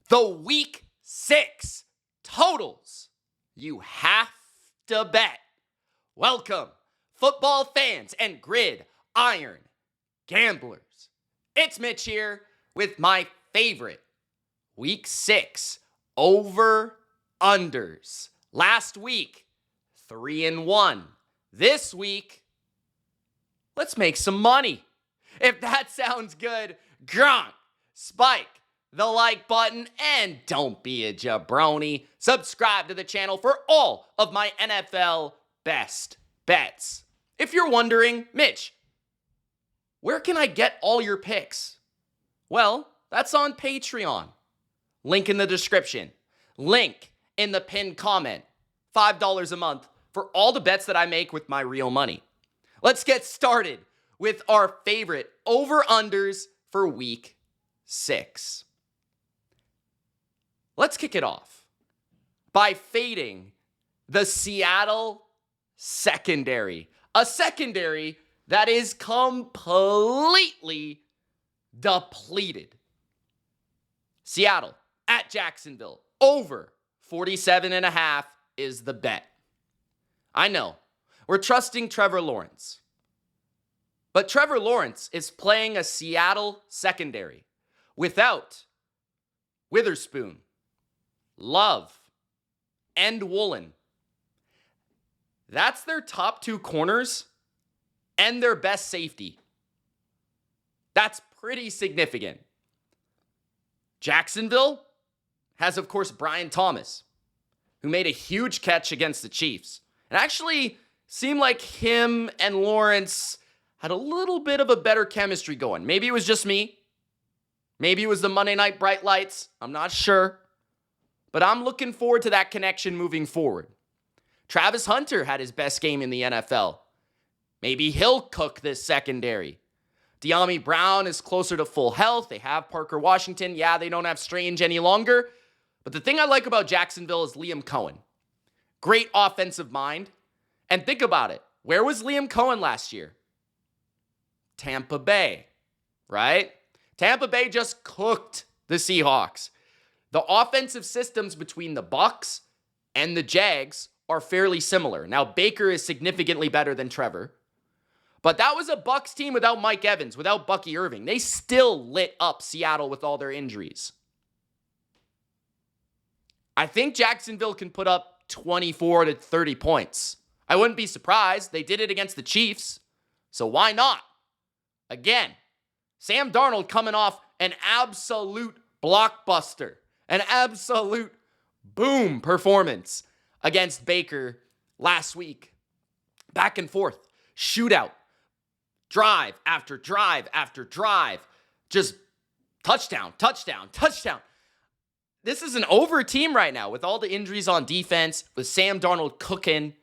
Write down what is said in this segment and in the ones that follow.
the week 6 totals you have to bet. Welcome, football fans and gridiron gamblers. It's Mitch here with my favorite week 6 over-unders. Last week, 3-1. This week, let's make some money. If that sounds good, Gronk, spike the like button, and don't be a jabroni. Subscribe to the channel for all of my NFL best bets. If you're wondering, Mitch, where can I get all your picks? Well, that's on Patreon. Link in the description. Link in the pinned comment. $5 a month for all the bets that I make with my real money. Let's get started with our favorite over-unders for week 6. Let's kick it off by fading the Seattle secondary. A secondary that is completely depleted. Seattle at Jacksonville. Over 47.5 is the bet. I know, we're trusting Trevor Lawrence. But Trevor Lawrence is playing a Seattle secondary without Witherspoon, Love, and Woolen. That's their top 2 corners and their best safety. That's pretty significant. Jacksonville has, of course, Brian Thomas, who made a huge catch against the Chiefs. It actually seemed like him and Lawrence had a little bit of a better chemistry going. Maybe it was just me. Maybe it was the Monday night bright lights. I'm not sure. But I'm looking forward to that connection moving forward. Travis Hunter had his best game in the NFL. Maybe he'll cook this secondary. De'Ami Brown is closer to full health. They have Parker Washington. Yeah, they don't have Strange any longer. But the thing I like about Jacksonville is Liam Cohen. Great offensive mind. And think about it. Where was Liam Cohen last year? Tampa Bay, right? Tampa Bay just cooked the Seahawks. The offensive systems between the Bucs and the Jags are fairly similar. Now, Baker is significantly better than Trevor. But that was a Bucs team without Mike Evans, without Bucky Irving. They still lit up Seattle with all their injuries. I think Jacksonville can put up 24 to 30 points. I wouldn't be surprised. They did it against the Chiefs. So why not? Again, Sam Darnold coming off an absolute blockbuster. An absolute boom performance against Baker last week. Back and forth. Shootout. Drive after drive after drive. Just touchdown, touchdown, touchdown. This is an over team right now with all the injuries on defense, with Sam Darnold cooking.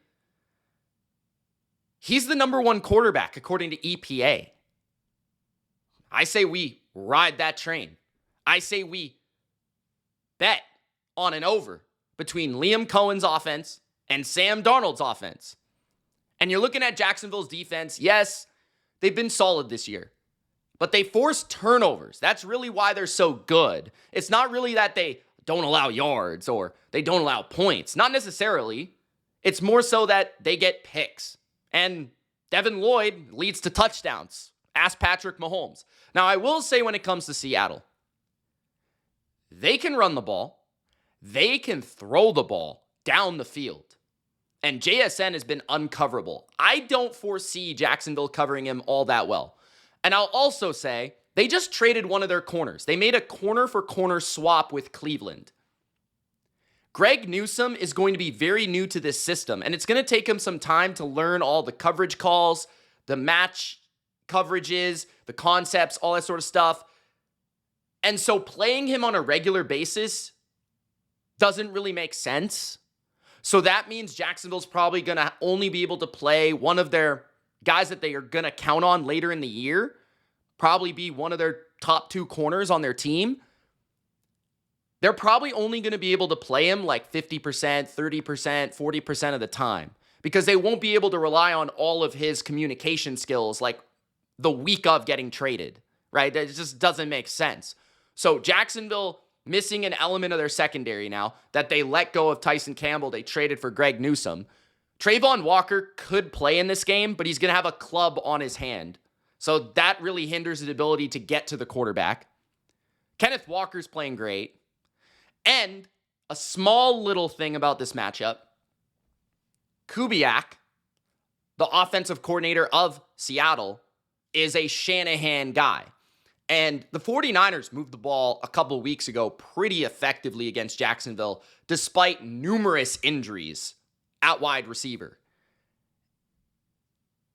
He's the number 1 quarterback according to EPA. I say we ride that train. I say we bet on an over between Liam Cohen's offense and Sam Darnold's offense. And you're looking at Jacksonville's defense. Yes, they've been solid this year, but they force turnovers. That's really why they're so good. It's not really that they don't allow yards or they don't allow points. Not necessarily. It's more so that they get picks. And Devin Lloyd leads to touchdowns. Ask Patrick Mahomes. Now, I will say when it comes to Seattle, they can run the ball. They can throw the ball down the field. And JSN has been uncoverable. I don't foresee Jacksonville covering him all that well. And I'll also say, they just traded one of their corners. They made a corner-for-corner swap with Cleveland. Greg Newsome is going to be very new to this system, and it's going to take him some time to learn all the coverage calls, the match coverages, the concepts, all that sort of stuff. And so playing him on a regular basis doesn't really make sense. So that means Jacksonville's probably going to only be able to play one of their guys that they are going to count on later in the year, probably be one of their top 2 corners on their team. They're probably only going to be able to play him like 50%, 30%, 40% of the time because they won't be able to rely on all of his communication skills like the week of getting traded, right? That just doesn't make sense. So Jacksonville missing an element of their secondary now that they let go of Tyson Campbell. They traded for Greg Newsome. Trayvon Walker could play in this game, but he's going to have a club on his hand. So that really hinders his ability to get to the quarterback. Kenneth Walker's playing great. And a small little thing about this matchup, Kubiak, the offensive coordinator of Seattle, is a Shanahan guy. And the 49ers moved the ball a couple weeks ago pretty effectively against Jacksonville, despite numerous injuries at wide receiver.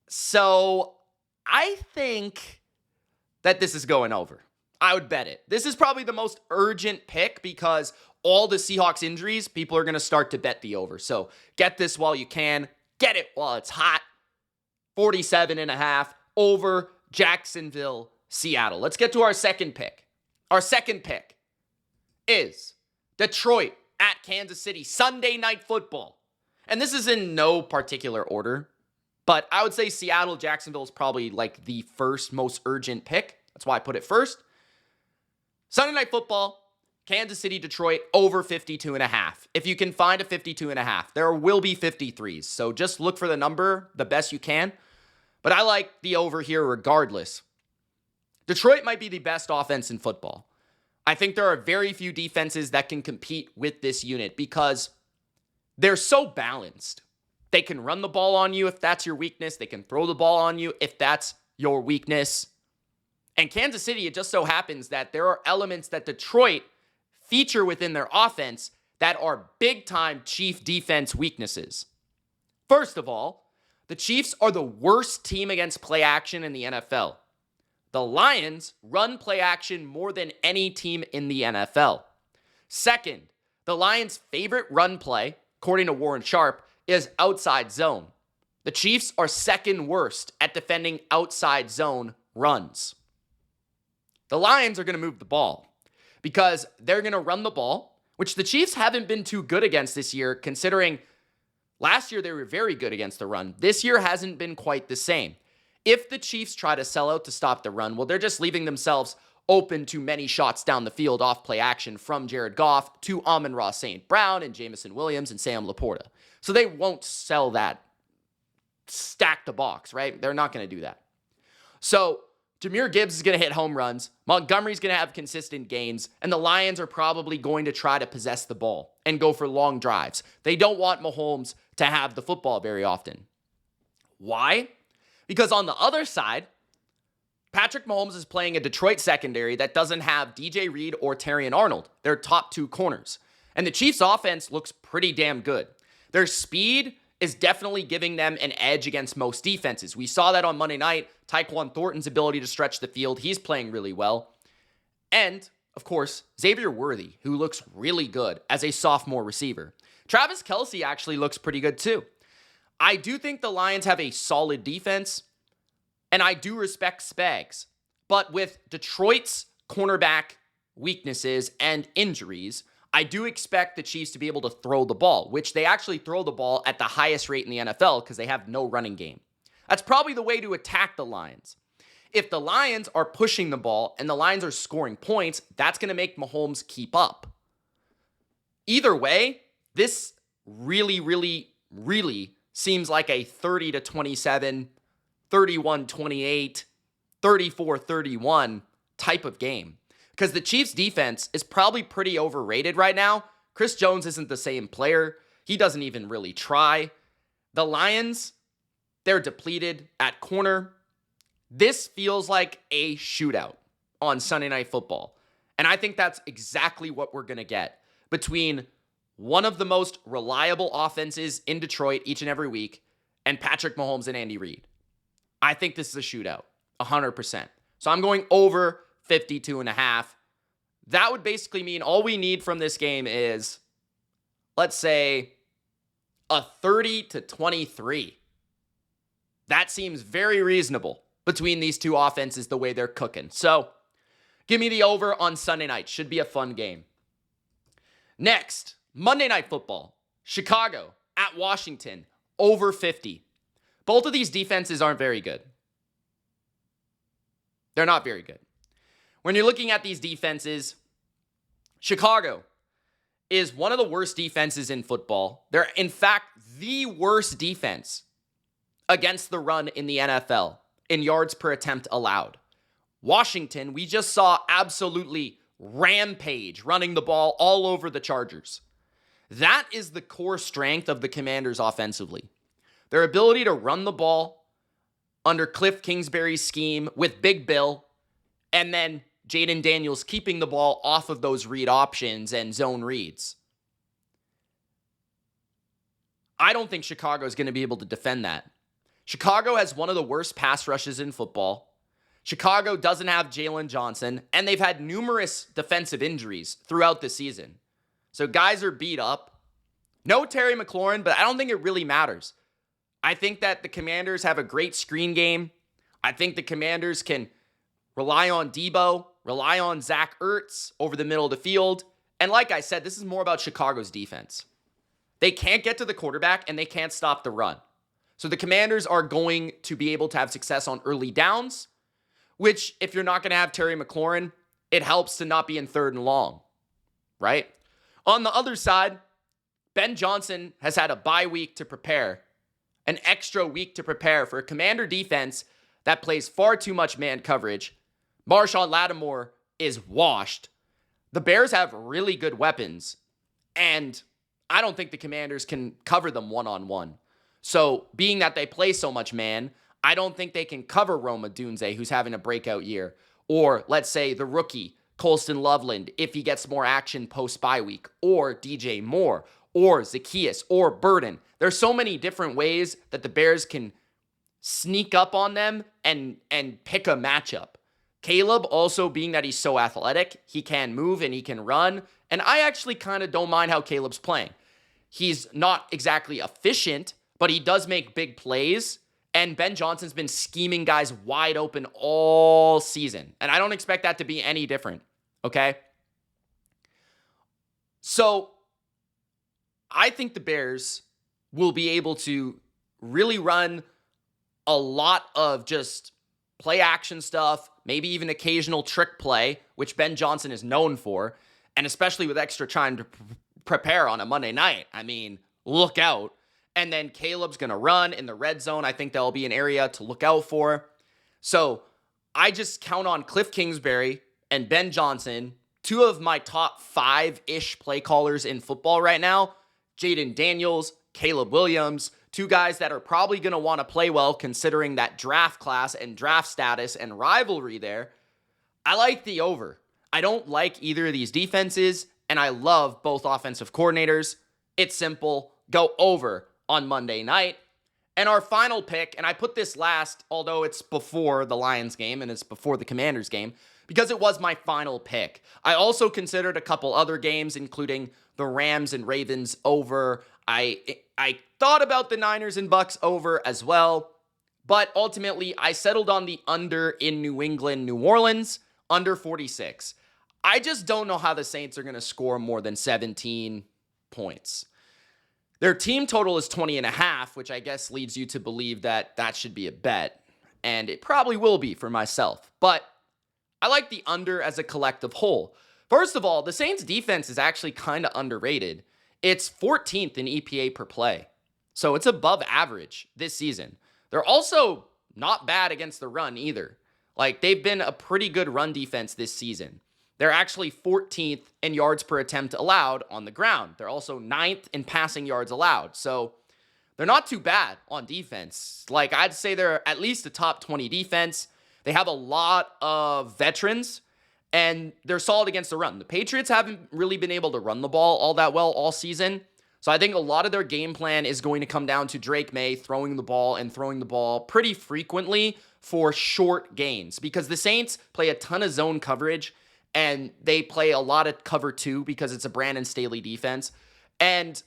So I think that this is going over. I would bet it. This is probably the most urgent pick because all the Seahawks injuries, people are going to start to bet the over. So get this while you can. Get it while it's hot. 47.5 over Jacksonville, Seattle. Let's get to our second pick. Our second pick is Detroit at Kansas City, Sunday Night Football. And this is in no particular order, but I would say Seattle, Jacksonville is probably like the first most urgent pick. That's why I put it first. Sunday Night Football, Kansas City, Detroit, over 52.5. If you can find a 52.5, there will be 53s. So just look for the number the best you can. But I like the over here regardless. Detroit might be the best offense in football. I think there are very few defenses that can compete with this unit because they're so balanced. They can run the ball on you if that's your weakness. They can throw the ball on you if that's your weakness. And Kansas City, it just so happens that there are elements that Detroit feature within their offense that are big-time Chief defense weaknesses. First of all, the Chiefs are the worst team against play action in the NFL. The Lions run play action more than any team in the NFL. Second, the Lions' favorite run play, according to Warren Sharp, is outside zone. The Chiefs are second worst at defending outside zone runs. The Lions are going to move the ball because they're going to run the ball, which the Chiefs haven't been too good against this year, considering last year they were very good against the run. This year hasn't been quite the same. If the Chiefs try to sell out to stop the run, well, they're just leaving themselves open to many shots down the field off play action from Jared Goff to Amon-Ra St. Brown and Jamison Williams and Sam Laporta. So they won't sell that, stack the box, right? They're not going to do that. So Jahmyr Gibbs is going to hit home runs. Montgomery's going to have consistent gains. And the Lions are probably going to try to possess the ball and go for long drives. They don't want Mahomes to have the football very often. Why? Because on the other side, Patrick Mahomes is playing a Detroit secondary that doesn't have DJ Reed or Terrion Arnold, their top two corners. And the Chiefs' offense looks pretty damn good. Their speed is definitely giving them an edge against most defenses. We saw that on Monday night. Tyquan Thornton's ability to stretch the field, he's playing really well. And, of course, Xavier Worthy, who looks really good as a sophomore receiver. Travis Kelce actually looks pretty good too. I do think the Lions have a solid defense, and I do respect Spags. But with Detroit's cornerback weaknesses and injuries, I do expect the Chiefs to be able to throw the ball, which they actually throw the ball at the highest rate in the NFL because they have no running game. That's probably the way to attack the Lions. If the Lions are pushing the ball and the Lions are scoring points, that's going to make Mahomes keep up. Either way, this really seems like a 30-27, 31-28, 34-31 type of game. Because the Chiefs' defense is probably pretty overrated right now. Chris Jones isn't the same player. He doesn't even really try. The Lions, they're depleted at corner. This feels like a shootout on Sunday Night Football. And I think that's exactly what we're going to get between one of the most reliable offenses in Detroit each and every week and Patrick Mahomes and Andy Reid. I think this is a shootout, 100%. So I'm going over 52.5. That would basically mean all we need from this game is, let's say, a 30-23. That seems very reasonable between these two offenses the way they're cooking. So give me the over on Sunday night. Should be a fun game. Next, Monday Night Football. Chicago at Washington, over 50. Both of these defenses aren't very good. They're not very good. When you're looking at these defenses, Chicago is one of the worst defenses in football. They're, in fact, the worst defense against the run in the NFL in yards per attempt allowed. Washington, we just saw absolutely rampage running the ball all over the Chargers. That is the core strength of the Commanders offensively. Their ability to run the ball under Cliff Kingsbury's scheme with Big Bill, and then Jaden Daniels keeping the ball off of those read options and zone reads. I don't think Chicago is going to be able to defend that. Chicago has one of the worst pass rushes in football. Chicago doesn't have Jalen Johnson, and they've had numerous defensive injuries throughout the season. So guys are beat up. No Terry McLaurin, but I don't think it really matters. I think that the Commanders have a great screen game. I think the Commanders can rely on Debo, rely on Zach Ertz over the middle of the field. And like I said, this is more about Chicago's defense. They can't get to the quarterback, and they can't stop the run. So the Commanders are going to be able to have success on early downs, which if you're not going to have Terry McLaurin, it helps to not be in 3rd and long, right? On the other side, Ben Johnson has had a bye week to prepare, an extra week to prepare for a Commander defense that plays far too much man coverage. Marshawn Lattimore is washed. The Bears have really good weapons, and I don't think the Commanders can cover them one-on-one. So being that they play so much man, I don't think they can cover Roma Dunze, who's having a breakout year. Or let's say the rookie, Colston Loveland, if he gets more action post-bye week. Or DJ Moore. Or Zacchaeus. Or Burden. There's so many different ways that the Bears can sneak up on them and pick a matchup. Caleb, also being that he's so athletic, he can move and he can run. And I actually kind of don't mind how Caleb's playing. He's not exactly efficient, but he does make big plays. And Ben Johnson's been scheming guys wide open all season. And I don't expect that to be any different, okay? So I think the Bears will be able to really run a lot of just play action stuff, maybe even occasional trick play, which Ben Johnson is known for, and especially with extra time to prepare on a Monday night. I mean, look out. And then Caleb's going to run in the red zone. I think that'll be an area to look out for. So I just count on Cliff Kingsbury and Ben Johnson, 2 of my top 5-ish play callers in football right now. Jaden Daniels, Caleb Williams, 2 guys that are probably going to want to play well considering that draft class and draft status and rivalry there. I like the over. I don't like either of these defenses, and I love both offensive coordinators. It's simple. Go over on Monday night. And our final pick, and I put this last, although it's before the Lions game and it's before the Commanders game, because it was my final pick. I also considered a couple other games, including the Rams and Ravens over. I thought about the Niners and Bucks over as well, but ultimately I settled on the under in New England, New Orleans, under 46. I just don't know how the Saints are going to score more than 17 points. Their team total is 20.5, which I guess leads you to believe that that should be a bet. And it probably will be for myself. But I like the under as a collective whole. First of all, the Saints defense is actually kind of underrated. It's 14th in EPA per play. So it's above average this season. They're also not bad against the run either. Like, they've been a pretty good run defense this season. They're actually 14th in yards per attempt allowed on the ground. They're also 9th in passing yards allowed. So they're not too bad on defense. Like, I'd say they're at least a top 20 defense. They have a lot of veterans, and they're solid against the run. The Patriots haven't really been able to run the ball all that well all season. So I think a lot of their game plan is going to come down to Drake May throwing the ball pretty frequently for short gains, because the Saints play a ton of zone coverage. And they play a lot of cover 2 because it's a Brandon Staley defense. And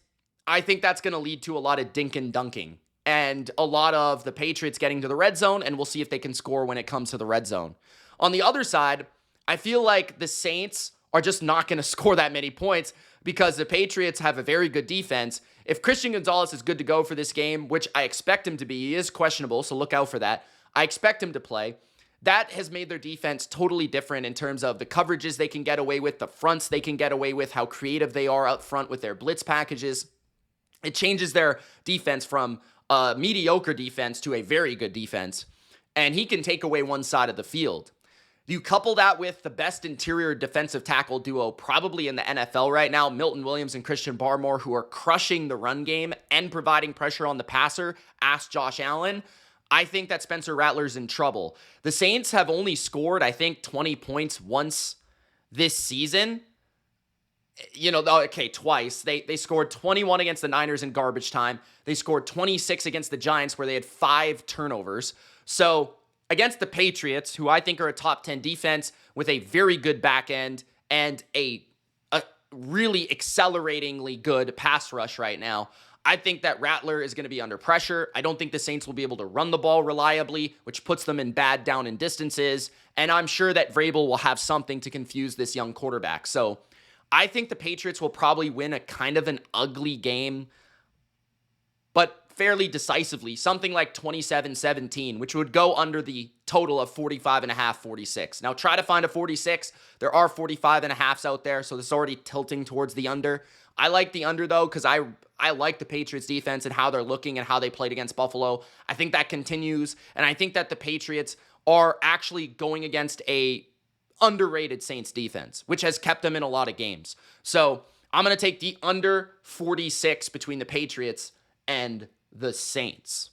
I think that's going to lead to a lot of dink and dunking and a lot of the Patriots getting to the red zone, and we'll see if they can score when it comes to the red zone. On the other side, I feel like the Saints are just not going to score that many points because the Patriots have a very good defense. If Christian Gonzalez is good to go for this game, which I expect him to be, he is questionable, so look out for that. I expect him to play. that has made their defense totally different in terms of the coverages they can get away with, the fronts they can get away with, how creative they are up front with their blitz packages. It changes their defense from a mediocre defense to a very good defense, and he can take away one side of the field. You couple that with the best interior defensive tackle duo probably in the NFL right now, Milton Williams and Christian Barmore, who are crushing the run game and providing pressure on the passer. Ask Josh Allen. I think that Spencer Rattler's in trouble. The Saints have only scored, I think, 20 points once this season. Twice. They scored 21 against the Niners in garbage time. They scored 26 against the Giants where they had 5 turnovers. So against the Patriots, who I think are a top 10 defense with a very good back end and a really acceleratingly good pass rush right now, I think that Rattler is going to be under pressure. I don't think the Saints will be able to run the ball reliably, which puts them in bad down and distances. And I'm sure that Vrabel will have something to confuse this young quarterback. So I think the Patriots will probably win a kind of an ugly game, but fairly decisively, something like 27-17, which would go under the total of 45.5, 46. Now try to find a 46. There are 45.5s out there, so this is already tilting towards the under. I like the under, though, because I like the Patriots defense and how they're looking and how they played against Buffalo. I think that continues, and I think that the Patriots are actually going against a underrated Saints defense, which has kept them in a lot of games. So I'm going to take the under 46 between the Patriots and the Saints.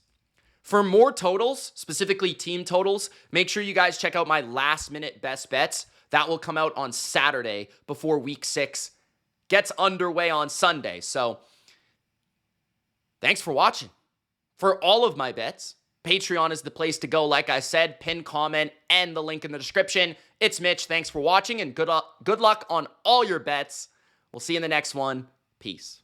For more totals, specifically team totals, make sure you guys check out my last-minute best bets. That will come out on Saturday before Week 6 gets underway on Sunday. So thanks for watching. For all of my bets, Patreon is the place to go. Like I said, pin comment and the link in the description. It's Mitch. Thanks for watching, and good luck on all your bets. We'll see you in the next one. Peace.